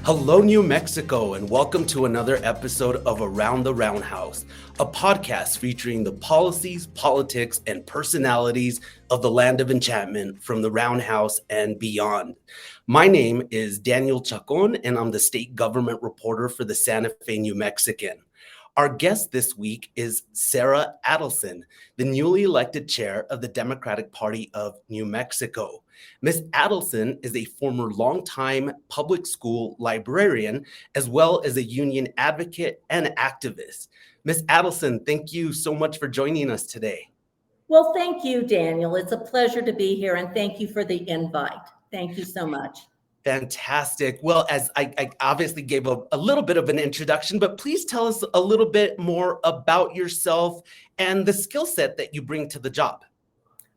Hello, New Mexico, and welcome to another episode of Around the Roundhouse, a podcast featuring the policies, politics, and personalities of the land of enchantment from the Roundhouse and beyond. My name is Daniel Chacón, and I'm the state government reporter for the Santa Fe New Mexican. Our guest this week is Sara Attleson, the newly elected chair of the Democratic Party of New Mexico. Ms. Attleson is a former longtime public school librarian, as well as a union advocate and activist. Ms. Attleson, thank you so much for joining us today. Well, thank you, Daniel. It's a pleasure to be here, and thank you for the invite. Thank you so much. Fantastic. Well, as I obviously gave a little bit of an introduction, but please tell us a little bit more about yourself and the skill set that you bring to the job.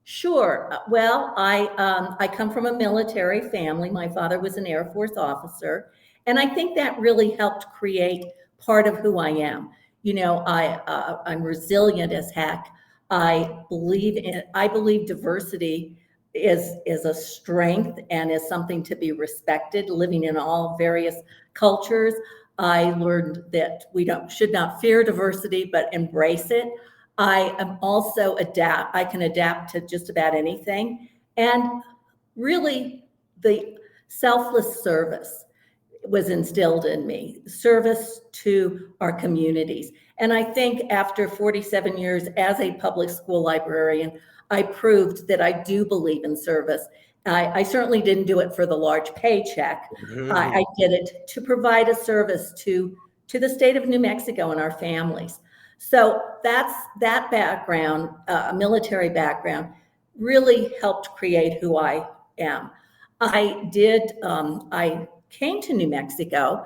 Sure. Well, I come from a military family. My father was an Air Force officer, and I think that really helped create part of who I am. You know, I'm resilient as heck. I believe diversity is a strength and is something to be respected. Living in all various cultures, I learned that we should not fear diversity, but embrace it. I am also I can adapt to just about anything. And really, the selfless service was instilled in me, service to our communities. And I think after 47 years as a public school librarian, I proved that I do believe in service. I certainly didn't do it for the large paycheck. I did it to provide a service to the state of New Mexico and our families. So that background, military background, really helped create who I am. I came to New Mexico.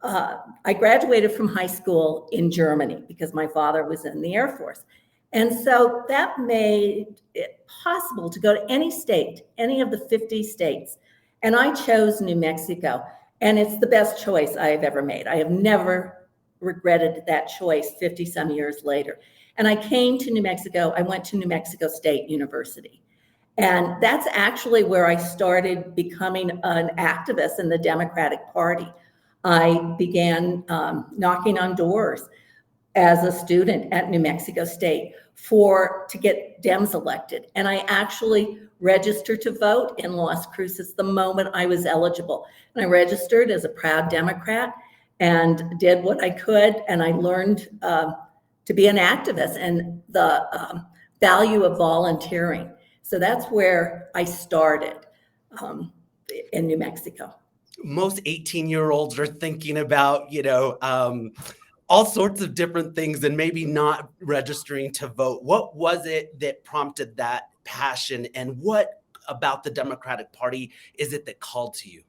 I graduated from high school in Germany because my father was in the Air Force. And so that made it possible to go to any state, any of the 50 states. And I chose New Mexico. And it's the best choice I have ever made. I have never regretted that choice 50 some years later. And I came to New Mexico. I went to New Mexico State University. And that's actually where I started becoming an activist in the Democratic Party. I began knocking on doors as a student at New Mexico State to get Dems elected. And I actually registered to vote in Las Cruces the moment I was eligible. And I registered as a proud Democrat and did what I could. And I learned to be an activist and the value of volunteering. So that's where I started in New Mexico. Most 18-year-olds are thinking about, all sorts of different things and maybe not registering to vote. What was it that prompted that passion, and what about the Democratic Party is it that called to you?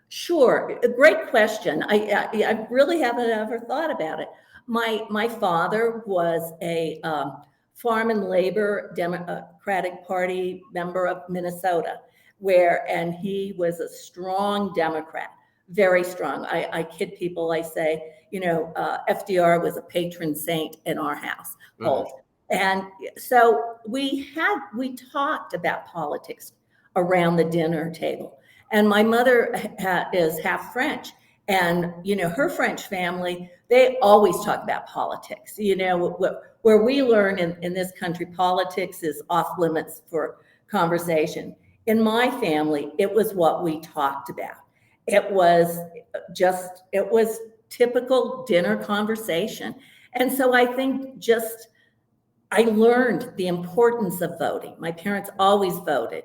Sure, a great question. I really haven't ever thought about it. My father was a Farm and Labor Democratic Party member of Minnesota, and he was a strong Democrat, very strong. I kid people, I say, FDR was a patron saint in our household. And so we talked about politics around the dinner table. And my mother is half French. And, her French family, they always talk about politics. Where we learn in this country, politics is off limits for conversation. In my family, it was what we talked about. It was typical dinner conversation. And so I think I learned the importance of voting. My parents always voted.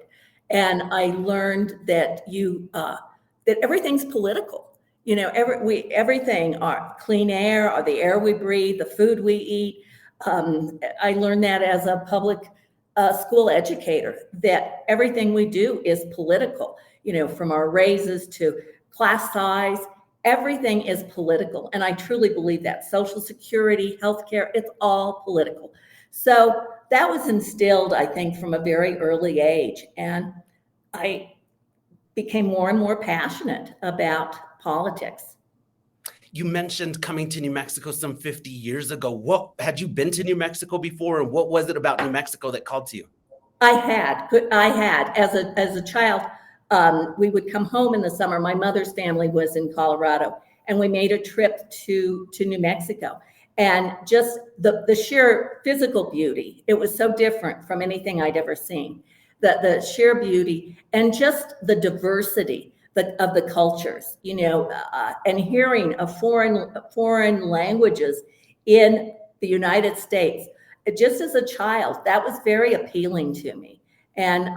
And I learned that that everything's political. Everything, our clean air, or the air we breathe, the food we eat. I learned that as a public school educator, that everything we do is political, from our raises to class size, everything is political. And I truly believe that. Social Security, healthcare, it's all political. So that was instilled, I think, from a very early age. And I became more and more passionate about politics. You mentioned coming to New Mexico some 50 years ago. Had you been to New Mexico before, and what was it about New Mexico that called to you? I had as a child. We would come home in the summer. My mother's family was in Colorado, and we made a trip to New Mexico. And just the sheer physical beauty, it was so different from anything I'd ever seen. The sheer beauty and just the diversity of the cultures, and hearing of foreign languages in the United States. Just as a child, that was very appealing to me. And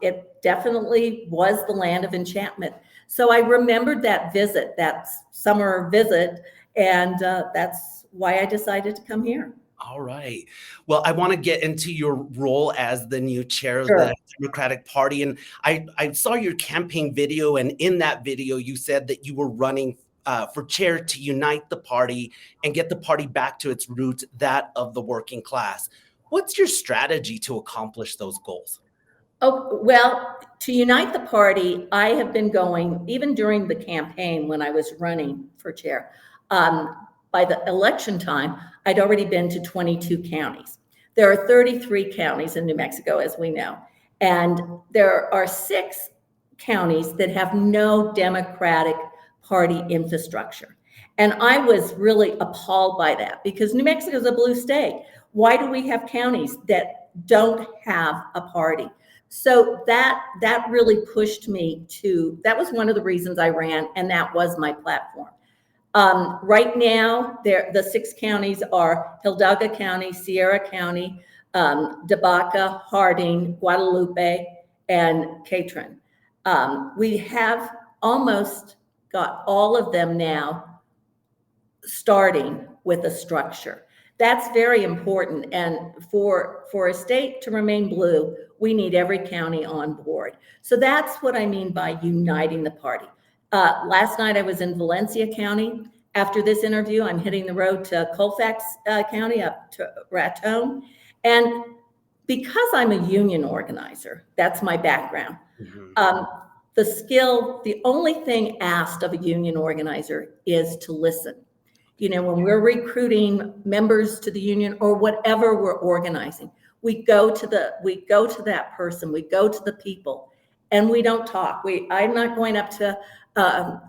it definitely was the land of enchantment. So I remembered that visit, that summer visit, and that's why I decided to come here. All right. Well, I want to get into your role as the new chair of Sure. the Democratic Party. And I saw your campaign video, and in that video, you said that you were running for chair to unite the party and get the party back to its roots, that of the working class. What's your strategy to accomplish those goals? Oh, well, to unite the party, I have been going, even during the campaign when I was running for chair, by the election time, I'd already been to 22 counties. There are 33 counties in New Mexico, as we know, and there are 6 counties that have no Democratic Party infrastructure. And I was really appalled by that, because New Mexico is a blue state. Why do we have counties that don't have a party? So that really pushed me that was one of the reasons I ran, and that was my platform. Right now, the 6 counties are Hidalgo County, Sierra County, DeBaca, Harding, Guadalupe, and Catron. We have almost got all of them now starting with a structure. That's very important. And for a state to remain blue, we need every county on board. So that's what I mean by uniting the party. Last night I was in Valencia County. After this interview, I'm hitting the road to Colfax County, up to Raton. And because I'm a union organizer, that's my background. Mm-hmm. The only thing asked of a union organizer is to listen. When we're recruiting members to the union or whatever we're organizing, we go to that person, we go to the people, and we don't talk. I'm not going up to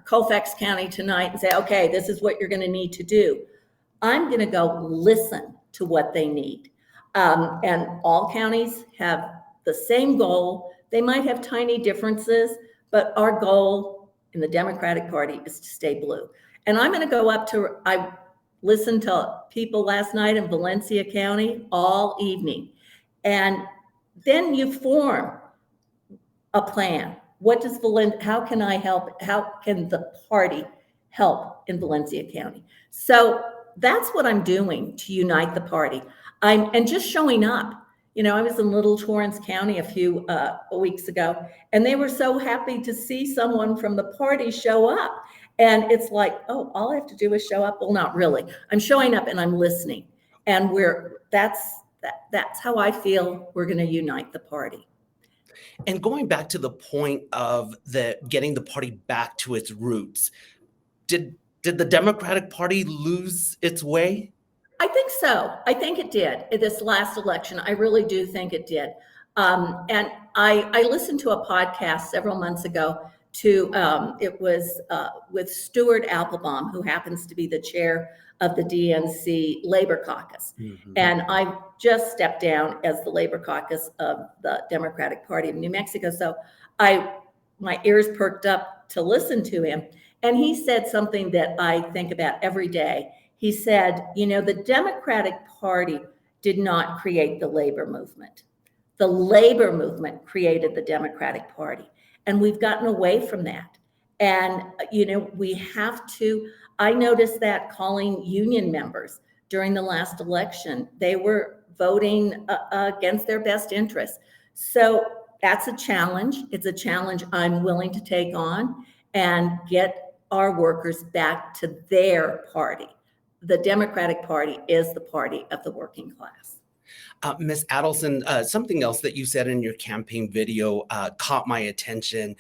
Colfax County tonight and say, okay, this is what you're going to need to do. I'm going to go listen to what they need. And all counties have the same goal. They might have tiny differences, but our goal in the Democratic Party is to stay blue. And I'm going to go I listened to people last night in Valencia County all evening. And then you form a plan. How can I help? How can the party help in Valencia County? So that's what I'm doing to unite the party. And just showing up. I was in Little Torrance County a few weeks ago, and they were so happy to see someone from the party show up. And it's like, oh, all I have to do is show up. Well, not really. I'm showing up and I'm listening. And that's how I feel we're going to unite the party. And going back to the point of getting the party back to its roots, did the Democratic Party lose its way? I think so. I think it did. In this last election, I really do think it did. And I listened to a podcast several months ago it was with Stuart Applebaum, who happens to be the chair of the DNC Labor Caucus. Mm-hmm. And I just stepped down as the Labor Caucus of the Democratic Party of New Mexico. So my ears perked up to listen to him. And he said something that I think about every day. He said, the Democratic Party did not create the labor movement. The labor movement created the Democratic Party. And we've gotten away from that. And, we have to, I noticed that calling union members during the last election, they were voting against their best interests. So that's a challenge. It's a challenge I'm willing to take on and get our workers back to their party. The Democratic Party is the party of the working class. Ms. Attleson, something else that you said in your campaign video caught my attention.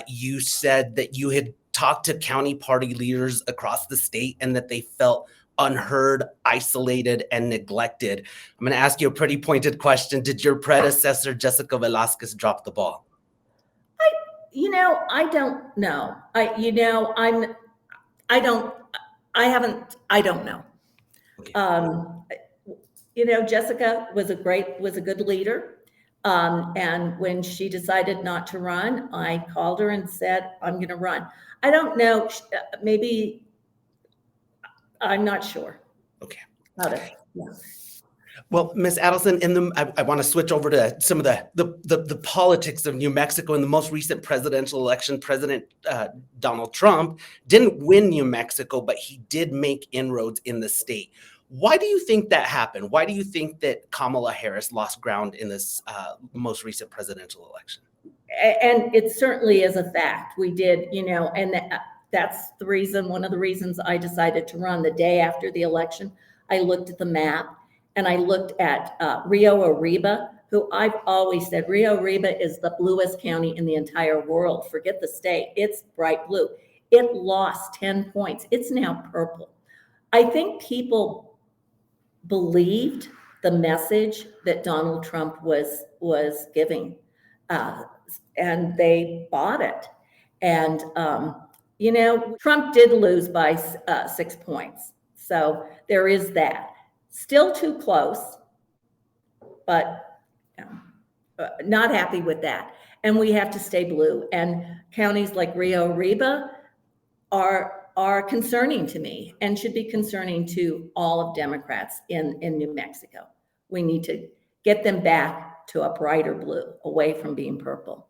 You said that you had talked to county party leaders across the state and that they felt unheard, isolated, and neglected. I'm going to ask you a pretty pointed question. Did your predecessor, Jessica Velasquez, drop the ball? I don't know. I don't know. Okay. Jessica was a good leader. And when she decided not to run, I called her and said, I'm going to run. I don't know. Maybe I'm not sure. Okay. Yeah. Well, Ms. Attleson, I want to switch over to some of the politics of New Mexico. In the most recent presidential election, President Donald Trump didn't win New Mexico, but he did make inroads in the state. Why do you think that happened? Why do you think that Kamala Harris lost ground in this most recent presidential election? And it certainly is a fact. We did, and that's the reason, one of the reasons I decided to run. The day after the election, I looked at the map and I looked at Rio Arriba, who I've always said Rio Arriba is the bluest county in the entire world. Forget the state, it's bright blue. It lost 10 points. It's now purple. I think people believed the message that Donald Trump was giving, and they bought it. And Trump did lose by 6 points, so there is that. Still too close, but not happy with that. And we have to stay blue. And counties like Rio Arriba are concerning to me and should be concerning to all of Democrats in New Mexico. We need to get them back to a brighter blue, away from being purple.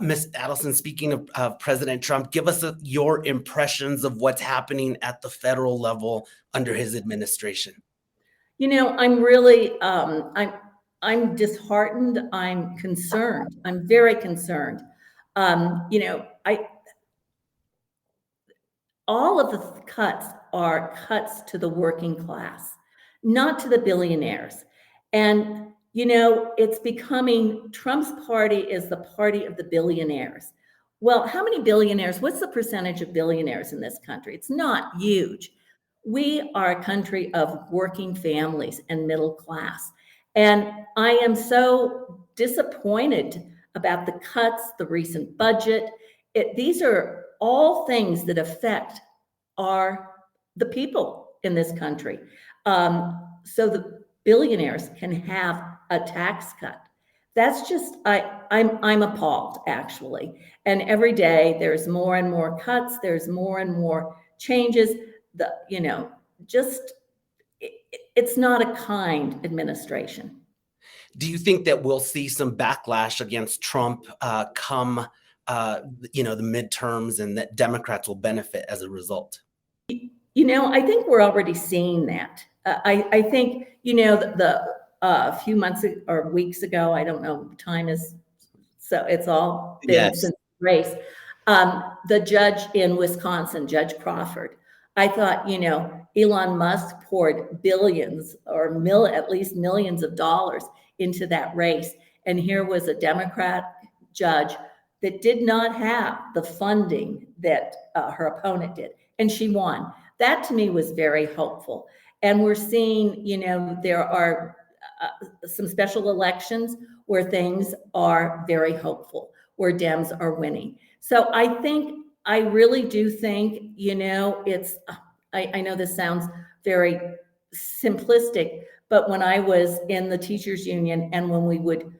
Ms. Attleson, speaking of President Trump, give us your impressions of what's happening at the federal level under his administration. I'm really, I'm disheartened. I'm concerned. I'm very concerned. All of the cuts are cuts to the working class, not to the billionaires. And, it's becoming, Trump's party is the party of the billionaires. Well, how many billionaires? What's the percentage of billionaires in this country? It's not huge. We are a country of working families and middle class. And I am so disappointed about the cuts, the recent budget. These are all things that affect the people in this country. So the billionaires can have a tax cut. That's just, I'm appalled, actually. And every day there's more and more cuts. There's more and more changes. It's not a kind administration. Do you think that we'll see some backlash against Trump come the midterms, and that Democrats will benefit as a result? I think we're already seeing that. I think, a few months or weeks ago, I don't know, time is, so it's all been since the race. The judge in Wisconsin, Judge Crawford, I thought, Elon Musk poured billions or at least millions of dollars into that race. And here was a Democrat judge that did not have the funding that her opponent did, and she won. That to me was very hopeful. And we're seeing, there are some special elections where things are very hopeful, where Dems are winning. So I really do think, I know this sounds very simplistic, but when I was in the teachers union and when we would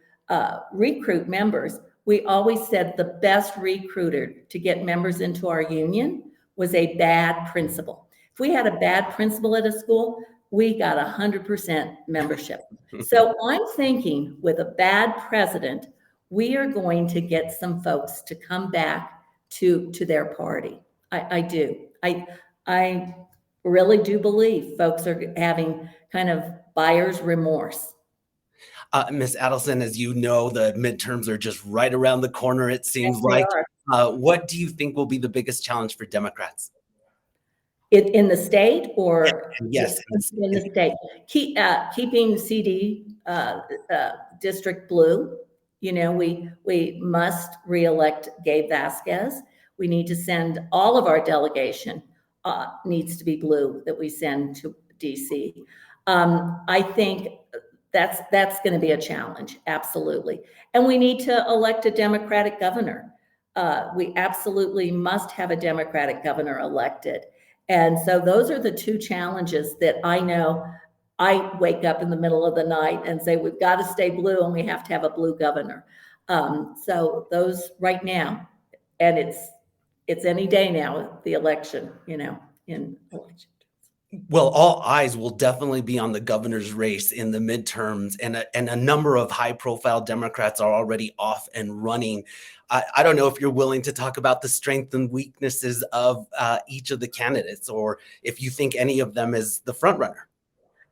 recruit members, we always said the best recruiter to get members into our union was a bad principal. If we had a bad principal at a school, we got 100% membership. So I'm thinking with a bad president, we are going to get some folks to come back to their party. I do. I really do believe folks are having kind of buyer's remorse. Ms. Attleson, as you know, the midterms are just right around the corner, it seems Yes, like. What do you think will be the biggest challenge for Democrats? In the state, or Yes, in the state, keeping CD district blue. We must reelect Gabe Vasquez. We need to send all of our delegation needs to be blue that we send to DC. I think that's going to be a challenge, absolutely. And we need to elect a Democratic governor. We absolutely must have a Democratic governor elected. And so those are the two challenges that I know. I wake up in the middle of the night and say, we've got to stay blue and we have to have a blue governor. So those right now, and it's any day now, the election, in election. Well, all eyes will definitely be on the governor's race in the midterms, and a number of high-profile Democrats are already off and running. I don't know if you're willing to talk about the strengths and weaknesses of each of the candidates, or if you think any of them is the front runner.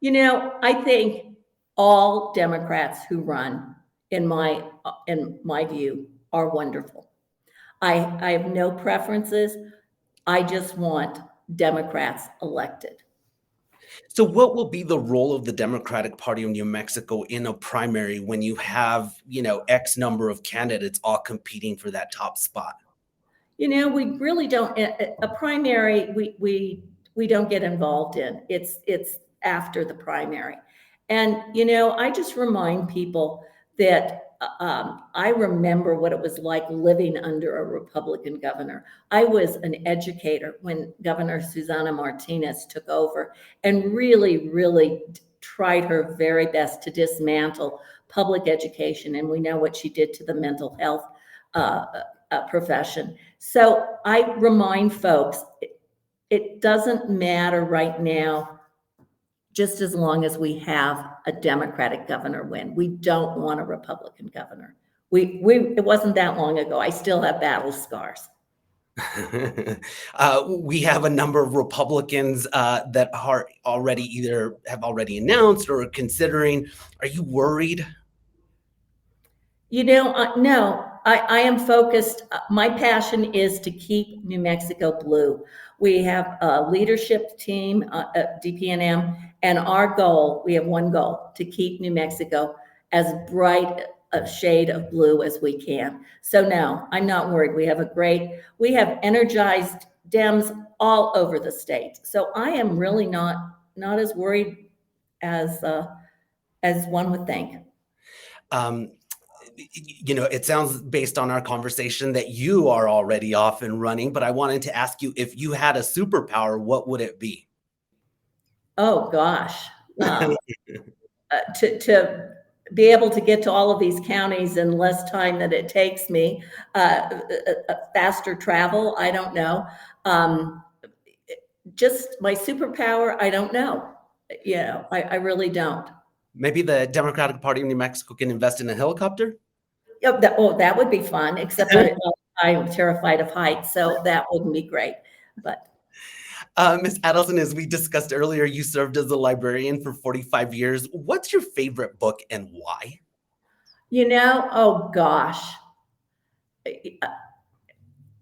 I think all Democrats who run, in my view, are wonderful. I have no preferences. I just want Democrats elected. So what will be the role of the Democratic Party of New Mexico in a primary when you have, X number of candidates all competing for that top spot? We really don't, a primary, we don't get involved in. It's after the primary. And, I just remind people that I remember what it was like living under a Republican governor. I was an educator when Governor Susana Martinez took over and really, really tried her very best to dismantle public education. And we know what she did to the mental health profession. So I remind folks, it doesn't matter right now, just as long as we have a Democratic governor win. We don't want a Republican governor. It wasn't that long ago. I still have battle scars. We have a number of Republicans that are have already announced or are considering. Are you worried? No, I am focused. My passion is to keep New Mexico blue. We have a leadership team at DPNM, and our goal, we have one goal, to keep New Mexico as bright a shade of blue as we can. So no, I'm not worried. We have energized Dems all over the state. So I am really not as worried as one would think. It sounds, based on our conversation, that you are already off and running, but I wanted to ask you, if you had a superpower, what would it be? Oh gosh. To be able to get to all of these counties in less time than it takes me, faster travel, I don't know. Just my superpower, I don't know. I really don't. Maybe the Democratic Party of New Mexico can invest in a helicopter? That would be fun, except I'm terrified of heights, so that wouldn't be great. But Ms. Attleson, as we discussed earlier, you served as a librarian for 45 years. What's your favorite book and why? Oh gosh.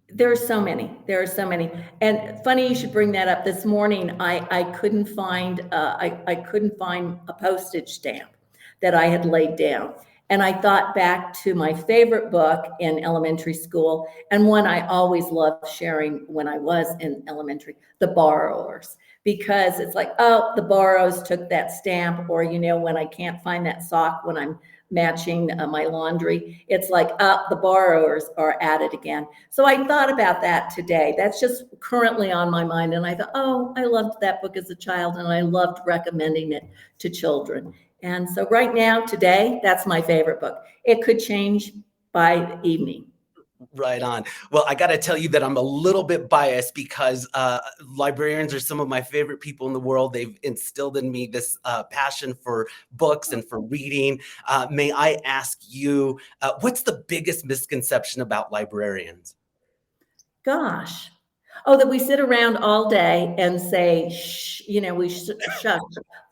There are so many. And funny you should bring that up. This morning, I couldn't find a postage stamp that I had laid down. And I thought back to my favorite book in elementary school, and one I always loved sharing when I was in elementary, The Borrowers, because it's like, oh, the Borrows took that stamp, or, when I can't find that sock when I'm matching my laundry, it's like, the Borrowers are at it again. So I thought about that today. That's just currently on my mind. And I thought, oh, I loved that book as a child, and I loved recommending it to children. And so right now, today, that's my favorite book. It could change by the evening. Right on. Well, I got to tell you that I'm a little bit biased because librarians are some of my favorite people in the world. They've instilled in me this passion for books and for reading. May I ask you, what's the biggest misconception about librarians? Gosh. Oh, that we sit around all day and say, shh, we shush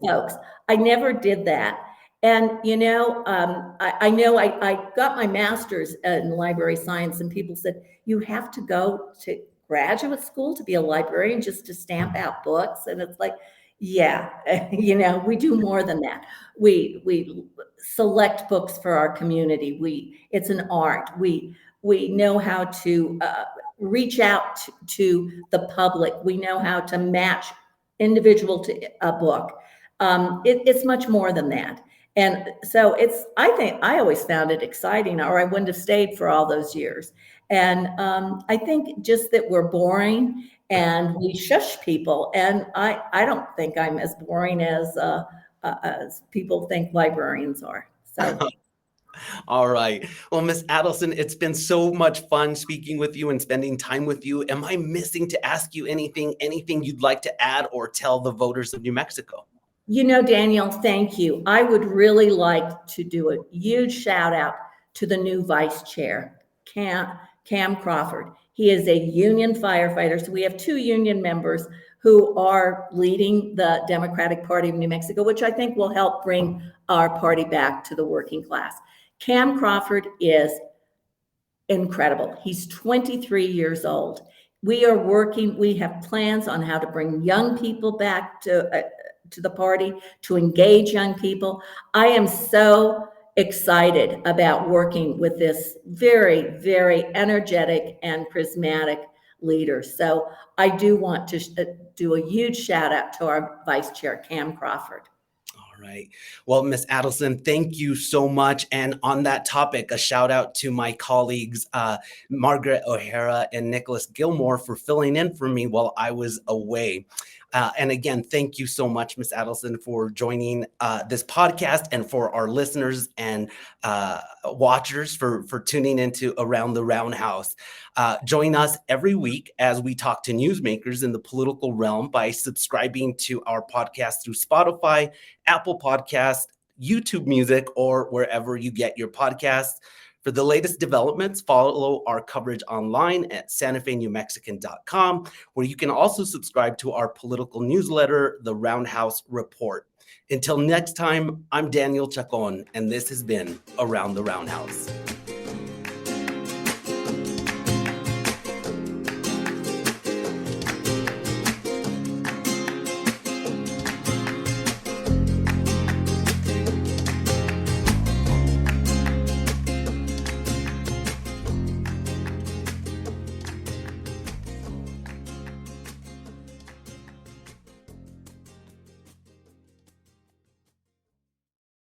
folks. I never did that. And, I know I got my master's in library science, and people said, you have to go to graduate school to be a librarian just to stamp out books. And it's like, yeah, we do more than that. We select books for our community. It's an art. We know how to reach out to the public. We know how to match individual to a book. It's much more than that. And so I think I always found it exciting, or I wouldn't have stayed for all those years. And I think just that we're boring and we shush people. And I don't think I'm as boring as people think librarians are. So. All right. Well, Miss Attleson, it's been so much fun speaking with you and spending time with you. Am I missing to ask you anything you'd like to add or tell the voters of New Mexico? Daniel, thank you. I would really like to do a huge shout out to the new vice chair, Cam Crawford. He is a union firefighter. So we have 2 union members who are leading the Democratic Party of New Mexico, which I think will help bring our party back to the working class. Cam Crawford is incredible. He's 23 years old. We have plans on how to bring young people back to the party, to engage young people. I am so excited about working with this very, very energetic and charismatic leader. So I do want to do a huge shout out to our vice chair, Cam Crawford. All right. Well, Miss Attleson, thank you so much. And on that topic, a shout out to my colleagues, Margaret O'Hara and Nicholas Gilmore, for filling in for me while I was away. And again, thank you so much, Miss Attleson, for joining this podcast, and for our listeners and watchers for tuning into Around the Roundhouse. Join us every week as we talk to newsmakers in the political realm by subscribing to our podcast through Spotify, Apple Podcasts, YouTube Music, or wherever you get your podcasts. For the latest developments, follow our coverage online at SantaFeNewMexican.com, where you can also subscribe to our political newsletter, The Roundhouse Report. Until next time, I'm Daniel Chacón, and this has been Around the Roundhouse.